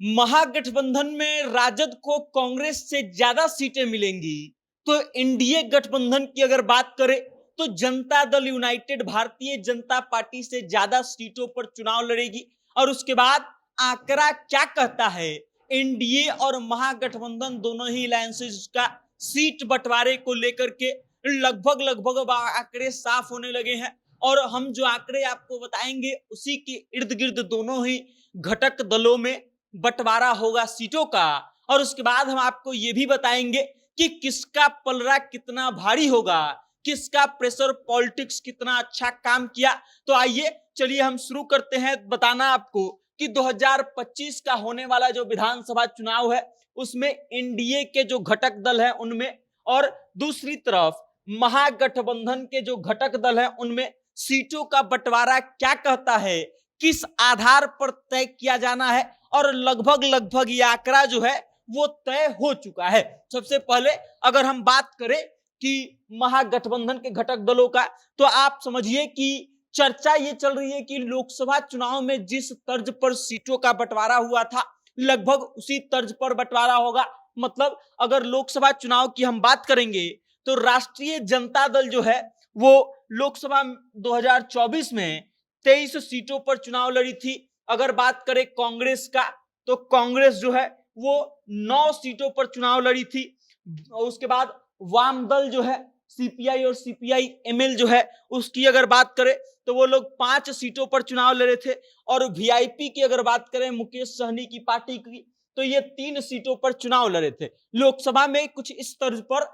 महागठबंधन में राजद को कांग्रेस से ज्यादा सीटें मिलेंगी, तो एनडीए गठबंधन की अगर बात करें तो जनता दल यूनाइटेड भारतीय जनता पार्टी से ज्यादा सीटों पर चुनाव लड़ेगी। और उसके बाद आंकड़ा क्या कहता है, एनडीए और महागठबंधन दोनों ही अलायंसेस का सीट बंटवारे को लेकर के लगभग लगभग आंकड़े साफ होने लगे हैं। और हम जो आंकड़े आपको बताएंगे उसी के इर्द गिर्द दोनों ही घटक दलों में बंटवारा होगा सीटों का। और उसके बाद हम आपको यह भी बताएंगे कि किसका पलड़ा कितना भारी होगा, किसका प्रेशर पॉलिटिक्स कितना अच्छा काम किया। तो आइए चलिए हम शुरू करते हैं बताना आपको कि 2025 का होने वाला जो विधानसभा चुनाव है उसमें एनडीए के जो घटक दल हैं उनमें और दूसरी तरफ महागठबंधन के जो घटक दल हैं उनमें सीटों का बंटवारा क्या कहता है, किस आधार पर तय किया जाना है। और लगभग लगभग ये आंकड़ा जो है वो तय हो चुका है। सबसे पहले अगर हम बात करें कि महागठबंधन के घटक दलों का, तो आप समझिए कि चर्चा ये चल रही है कि लोकसभा चुनाव में जिस तर्ज पर सीटों का बंटवारा हुआ था लगभग उसी तर्ज पर बंटवारा होगा। मतलब अगर लोकसभा चुनाव की हम बात करेंगे तो राष्ट्रीय जनता दल जो है वो लोकसभा 2024 में 23 सीटों पर चुनाव लड़ी थी। अगर बात करें कांग्रेस का तो कांग्रेस जो है वो 9 सीटों पर चुनाव लड़ी थी। उसके बाद वाम दल जो है सीपीआई और सीपीआई एमएल जो है उसकी अगर बात करें तो वो लोग 5 सीटों पर चुनाव लड़े थे। और वीआईपी की अगर बात करें मुकेश सहनी की पार्टी की तो ये 3 सीटों पर चुनाव लड़े थे। लोकसभा में कुछ इस तर्ज पर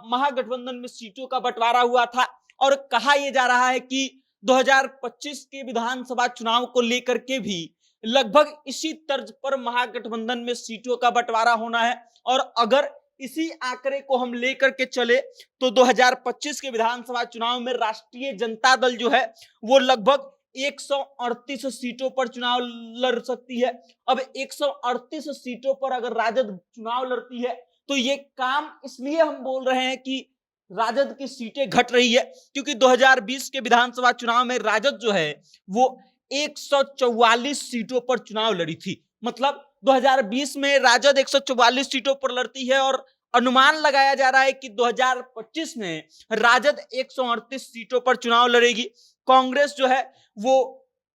महागठबंधन में सीटों का बंटवारा हुआ था। और कहा यह जा रहा है कि 2025 के विधानसभा चुनाव को लेकर के भी लगभग इसी तर्ज पर महागठबंधन में सीटों का बंटवारा होना है। और अगर इसी आंकड़े को हम लेकर के चले तो 2025 के विधानसभा चुनाव में राष्ट्रीय जनता दल जो है वो लगभग 138 सीटों पर चुनाव लड़ सकती है। अब 138 सीटों पर अगर राजद चुनाव लड़ती है तो ये काम इसलिए हम बोल रहे हैं कि राजद की सीटें घट रही है क्योंकि 2020 के विधानसभा चुनाव में राजद जो है वो 144 सीटों पर चुनाव लड़ी थी। मतलब 2020 में राजद 144 सीटों पर लड़ती है और अनुमान लगाया जा रहा है कि 2025 में राजद 138 सीटों पर चुनाव लड़ेगी। कांग्रेस जो है वो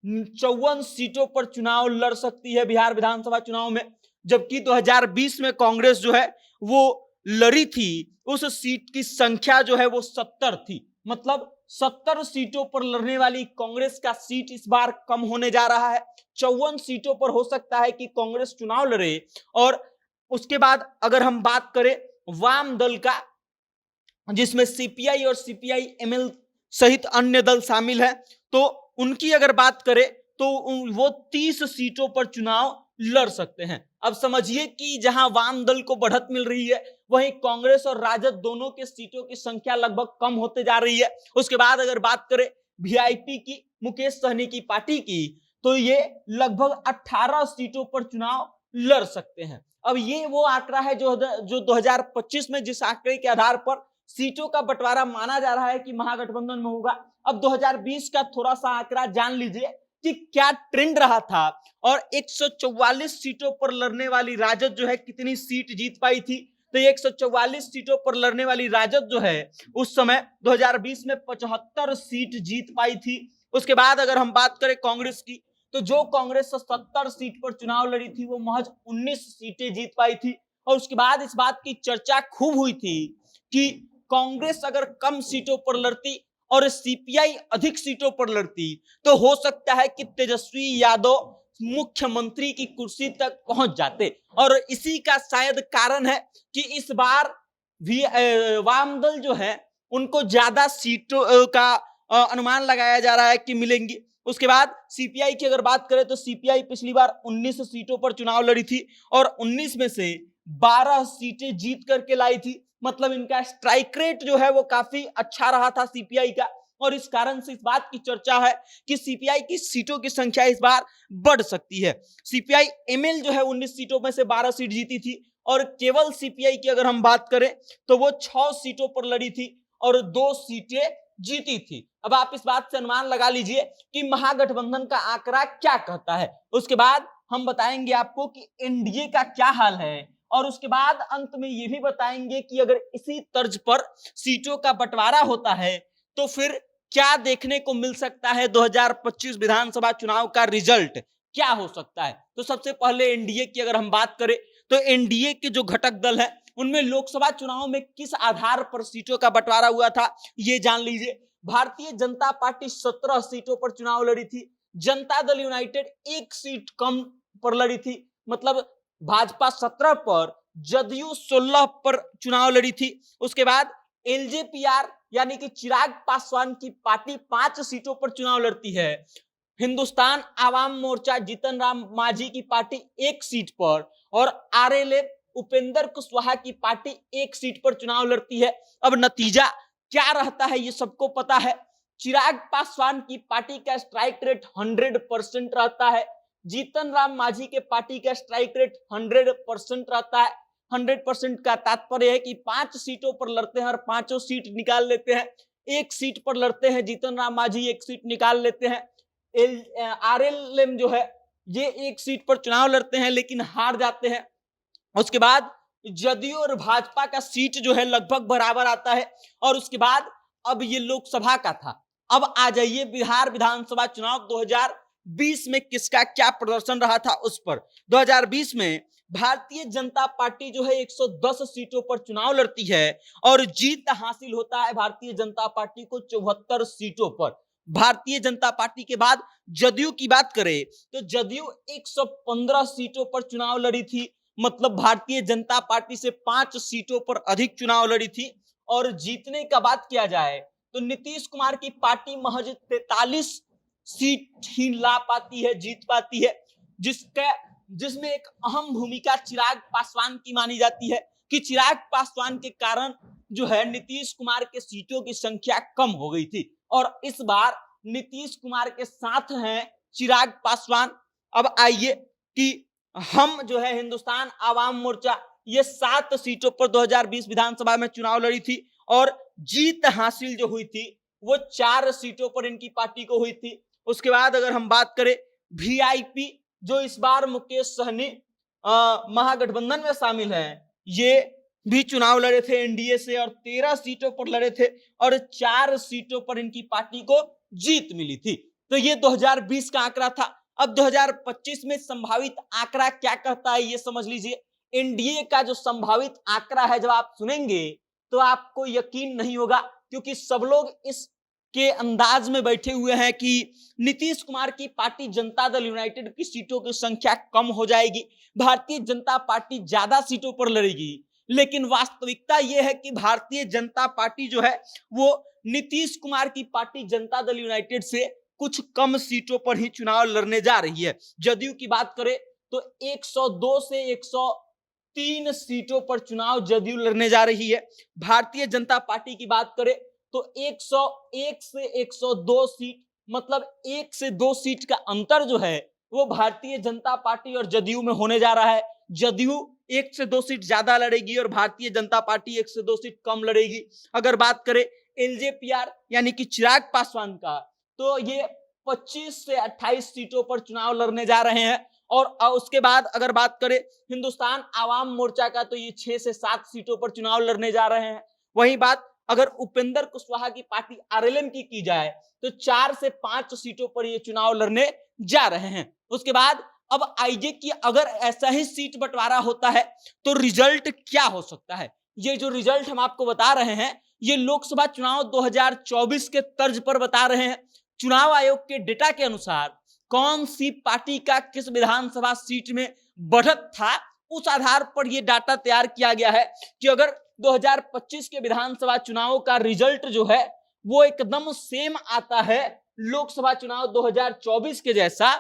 54 सीटों पर चुनाव लड़ सकती है बिहार विधानसभा चुनाव में, जबकि 2020 में कांग्रेस जो है वो लड़ी थी उस सीट की संख्या जो है वो 70 थी। मतलब 70 सीटों पर लड़ने वाली कांग्रेस का सीट इस बार कम होने जा रहा है। 54 सीटों पर हो सकता है कि कांग्रेस चुनाव लड़े। और उसके बाद अगर हम बात करें वाम दल का जिसमें सीपीआई और सीपीआई एमएल सहित अन्य दल शामिल है तो उनकी अगर बात करें तो वो 30 सीटों पर चुनाव लड़ सकते हैं। अब समझिए कि जहां वाम दल को बढ़त मिल रही है वहीं कांग्रेस और राजद दोनों के सीटों की संख्या लगभग कम होते जा रही है। उसके बाद अगर बात करें वीआईपी की मुकेश सहनी की पार्टी की तो ये लगभग 18 सीटों पर चुनाव लड़ सकते हैं। अब ये वो आंकड़ा है जो 2025 में जिस आंकड़े के आधार पर सीटों का बंटवारा माना जा रहा है कि महागठबंधन में होगा। अब 2020 का थोड़ा सा आंकड़ा जान लीजिए कि क्या ट्रेंड रहा था और 144 सीटों पर लड़ने वाली राजद जो है कितनी सीट जीत पाई थी। तो 144 सीटों पर लड़ने वाली राजद जो है उस समय 2020 में 75 सीट जीत पाई थी। उसके बाद अगर हम बात करें कांग्रेस की तो जो कांग्रेस 70 सीट पर चुनाव लड़ी थी वो महज 19 सीटें जीत पाई थी। और उसके बाद इस बात की चर्चा खूब हुई थी कि कांग्रेस अगर कम सीटों पर लड़ती और सीपीआई अधिक सीटों पर लड़ती तो हो सकता है कि तेजस्वी यादव मुख्यमंत्री की कुर्सी तक पहुंच जाते। और इसी का शायद कारण है कि इस बार भी वाम दल जो है उनको ज्यादा सीटों का अनुमान लगाया जा रहा है कि मिलेंगी। उसके बाद सीपीआई की अगर बात करें तो सीपीआई पिछली बार 19 सीटों पर चुनाव लड़ी थी और 19 में से 12 सीटें जीत करके लाई थी। मतलब इनका स्ट्राइक रेट जो है वो काफी अच्छा रहा था सीपीआई का। और इस कारण से इस बात की चर्चा है कि सीपीआई की सीटों की संख्या इस बार बढ़ सकती है। सीपीआई एमएल जो है 19 सीटों में से 12 सीट जीती थी और केवल सीपीआई की अगर हम बात करें तो वो 6 सीटों पर लड़ी थी और 2 सीटें जीती थी। अब आप इस बात से अनुमान लगा लीजिए कि महागठबंधन का आंकड़ा क्या कहता है। उसके बाद हम बताएंगे आपको कि एनडीए का क्या हाल है, और उसके बाद अंत में ये भी बताएंगे कि अगर इसी तर्ज पर सीटों का बंटवारा होता है तो फिर क्या देखने को मिल सकता है, 2025 विधानसभा चुनाव का रिजल्ट क्या हो सकता है। तो सबसे पहले एनडीए की अगर हम बात करें तो एनडीए के जो घटक दल है उनमें लोकसभा चुनाव में किस आधार पर सीटों का बंटवारा हुआ था ये जान लीजिए। भारतीय जनता पार्टी 17 सीटों पर चुनाव लड़ी थी, जनता दल यूनाइटेड 1 सीट कम पर लड़ी थी, मतलब भाजपा 17 पर जदयू 16 पर चुनाव लड़ी थी। उसके बाद एलजेपीआर यानी कि चिराग पासवान की पार्टी 5 सीटों पर चुनाव लड़ती है। हिंदुस्तान आवाम मोर्चा जीतन राम मांझी की पार्टी 1 सीट पर, और आरएलए उपेंद्र कुशवाहा की पार्टी 1 सीट पर चुनाव लड़ती है। अब नतीजा क्या रहता है ये सबको पता है। चिराग पासवान की पार्टी का स्ट्राइक रेट 100% रहता है, जीतन राम मांझी के पार्टी का स्ट्राइक रेट 100% रहता है। 100% का तात्पर्य है कि 5 सीटों पर लड़ते हैं और 5 सीट निकाल लेते हैं। 1 सीट पर लड़ते हैं जीतन राम मांझी, 1 सीट निकाल लेते हैं। आरएलएम जो है ये 1 सीट पर चुनाव लड़ते हैं लेकिन हार जाते हैं। उसके बाद जदयू और भाजपा का सीट जो है लगभग बराबर आता है। और उसके बाद अब ये लोकसभा का था, अब आ जाइए बिहार विधानसभा चुनाव 2020 में किसका क्या प्रदर्शन रहा था उस पर। 2020 में भारतीय जनता पार्टी जो है 110 सीटों पर चुनाव लड़ती है और जीत हासिल होता है भारतीय जनता पार्टी को 74 सीटों पर। भारतीय जनता पार्टी के बाद जदयू की बात करें तो जदयू 115 सीटों पर चुनाव लड़ी थी, मतलब भारतीय जनता पार्टी से 5 सीटों पर अधिक चुनाव लड़ी थी। और जीतने का बात किया जाए तो नीतीश कुमार की पार्टी महज 43 सीट ही ला पाती है, जीत पाती है, जिसमें एक अहम भूमिका चिराग पासवान की मानी जाती है कि चिराग पासवान के कारण जो है नीतीश कुमार के सीटों की संख्या कम हो गई थी। और इस बार नीतीश कुमार के साथ हैं चिराग पासवान। अब आइए कि हम जो है हिंदुस्तान आवाम मोर्चा ये 7 सीटों पर 2020 विधानसभा में चुनाव लड़ी थी और जीत हासिल जो हुई थी वो 4 सीटों पर इनकी पार्टी को हुई थी। उसके बाद अगर हम बात करें वीआईपी जो इस बार मुकेश सहनी महागठबंधन में शामिल हैं, ये भी चुनाव लड़े थे एनडीए से और 13 सीटों पर लड़े थे और 4 सीटों पर इनकी पार्टी को जीत मिली थी। तो ये 2020 का आंकड़ा था। अब 2025 में संभावित आंकड़ा क्या कहता है ये समझ लीजिए। एनडीए का जो संभावित आंकड़ा है जब आप सुनेंगे तो आपको यकीन नहीं होगा, क्योंकि सब लोग इस के अंदाज में बैठे हुए हैं कि नीतीश कुमार की पार्टी जनता दल यूनाइटेड की सीटों की संख्या कम हो जाएगी, भारतीय जनता पार्टी ज्यादा सीटों पर लड़ेगी। लेकिन वास्तविकता यह है कि भारतीय जनता पार्टी जो है वो नीतीश कुमार की पार्टी जनता दल यूनाइटेड से कुछ कम सीटों पर ही चुनाव लड़ने जा रही है। जदयू की बात करें तो 102 से 103 सीटों पर चुनाव जदयू लड़ने जा रही है। भारतीय जनता पार्टी की बात करें तो 101 से 102 सीट, मतलब 1 से 2 सीट का अंतर जो है वो भारतीय जनता पार्टी और जदयू में होने जा रहा है। जदयू 1 से 2 सीट ज्यादा लड़ेगी और भारतीय जनता पार्टी 1 से 2 सीट कम लड़ेगी। अगर बात करें एलजेपीआर यानी कि चिराग पासवान का, तो ये 25 से 28 सीटों पर चुनाव लड़ने जा रहे हैं। और उसके बाद अगर बात करें हिंदुस्तान आवाम मोर्चा का, तो ये 6 से 7 सीटों पर चुनाव लड़ने जा रहे हैं। वही बात अगर उपेंद्र कुशवाहा की पार्टी आरएलएम की जाए तो 4 से 5 सीटों पर ये चुनाव लड़ने जा रहे हैं। उसके बाद अब आइए कि अगर ऐसा ही सीट बंटवारा होता है तो रिजल्ट क्या हो सकता है। ये जो रिजल्ट हम आपको बता रहे हैं ये लोकसभा चुनाव 2024 के तर्ज पर बता रहे हैं। चुनाव आयोग के डेटा के अनुसार कौन सी पार्टी का किस विधानसभा सीट में बढ़त था, उस आधार पर यह डाटा तैयार किया गया है कि अगर 2025 के विधानसभा चुनाव का रिजल्ट जो है वो एकदम सेम आता है लोकसभा चुनाव 2024 के जैसा,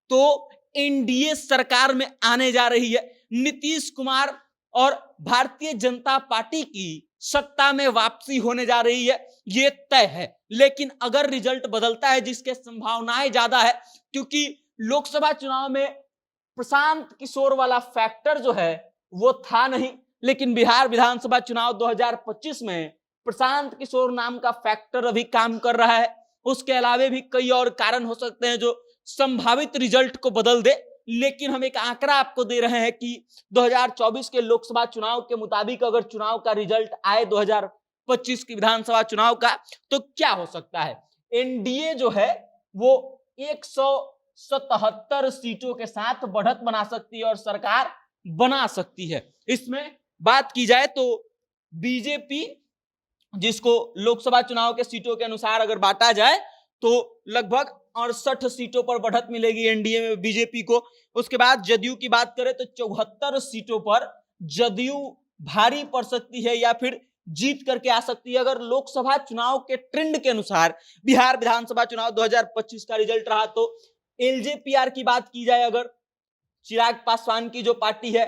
तो एनडीए सरकार में आने जा रही है। नीतीश कुमार और भारतीय जनता पार्टी की सत्ता में वापसी होने जा रही है, ये तय है। लेकिन अगर रिजल्ट बदलता है, जिसके संभावनाएं ज्यादा है, क्योंकि लोकसभा चुनाव में प्रशांत किशोर वाला फैक्टर जो है वो था नहीं, लेकिन बिहार विधानसभा चुनाव 2025 में प्रशांत किशोर नाम का फैक्टर अभी काम कर रहा है। उसके अलावा भी कई और कारण हो सकते हैं जो संभावित रिजल्ट को बदल दे। लेकिन हम एक आंकड़ा आपको दे रहे हैं कि 2024 के लोकसभा चुनाव के मुताबिक अगर चुनाव का रिजल्ट आए 2025 की विधानसभा चुनाव का, तो क्या हो सकता है। एनडीए जो है वो 177 सीटों के साथ बढ़त बना सकती है और सरकार बना सकती है। इसमें बात की जाए तो बीजेपी, जिसको लोकसभा चुनाव के सीटों के अनुसार अगर बांटा जाए तो लगभग 68 सीटों पर बढ़त मिलेगी एनडीए में बीजेपी को। उसके बाद जदयू की बात करें तो 74 सीटों पर जदयू भारी पड़ सकती है या फिर जीत करके आ सकती है अगर लोकसभा चुनाव के ट्रेंड के अनुसार बिहार विधानसभा चुनाव 2025 का रिजल्ट रहा तो। एलजेपीआर की बात की जाए अगर, चिराग पासवान की जो पार्टी है,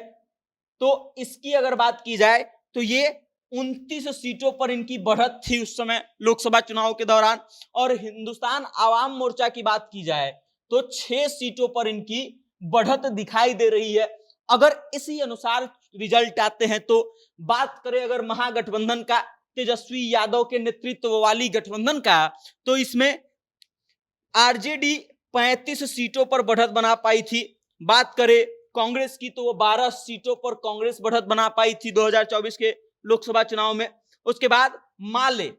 तो इसकी अगर बात की जाए तो ये 29 सीटों पर इनकी बढ़त थी उस समय लोकसभा चुनाव के दौरान। और हिंदुस्तान आवाम मोर्चा की बात की जाए तो 6 सीटों पर इनकी बढ़त दिखाई दे रही है। अगर इसी अनुसार रिजल्ट आते हैं तो बात करें अगर महागठबंधन का, तेजस्वी यादव के नेतृत्व वाली गठबंधन का, तो इसमें आरजेडी 35 सीटों पर बढ़त बना पाई थी। बात करें कांग्रेस की तो वो 12 सीटों पर कांग्रेस बढ़त बना पाई थी 2024 के लोकसभा चुनाव में। उसके बाद माले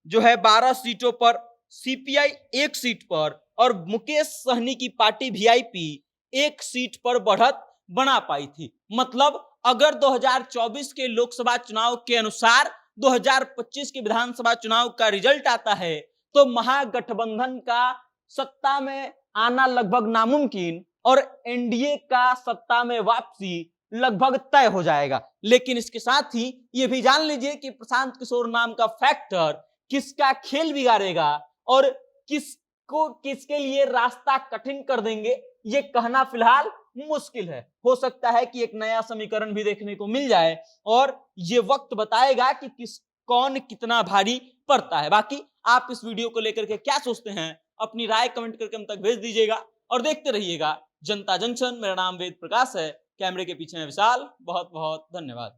जो है 12 सीटों पर, सीपीआई 1 सीट पर और मुकेश सहनी की पार्टी वीआईपी 1 सीट पर बढ़त बना पाई थी। मतलब अगर 2024 के लोकसभा चुनाव के अनुसार 2025 के विधानसभा चुनाव का रिजल्ट आता है तो महागठबंधन का सत्ता में आना लगभग नामुमकिन और एनडीए का सत्ता में वापसी लगभग तय हो जाएगा। लेकिन इसके साथ ही ये भी जान लीजिए कि प्रशांत किशोर नाम का फैक्टर किसका खेल बिगाड़ेगा और किसके लिए रास्ता कठिन कर देंगे, ये कहना फिलहाल मुश्किल है। हो सकता है कि एक नया समीकरण भी देखने को मिल जाए और ये वक्त बताएगा कि कौन कितना भारी पड़ता है। बाकी आप इस वीडियो को लेकर के क्या सोचते हैं, अपनी राय कमेंट करके हम तक भेज दीजिएगा और देखते रहिएगा जनता जंक्शन। मेरा नाम वेद प्रकाश है, कैमरे के पीछे है विशाल। बहुत बहुत धन्यवाद।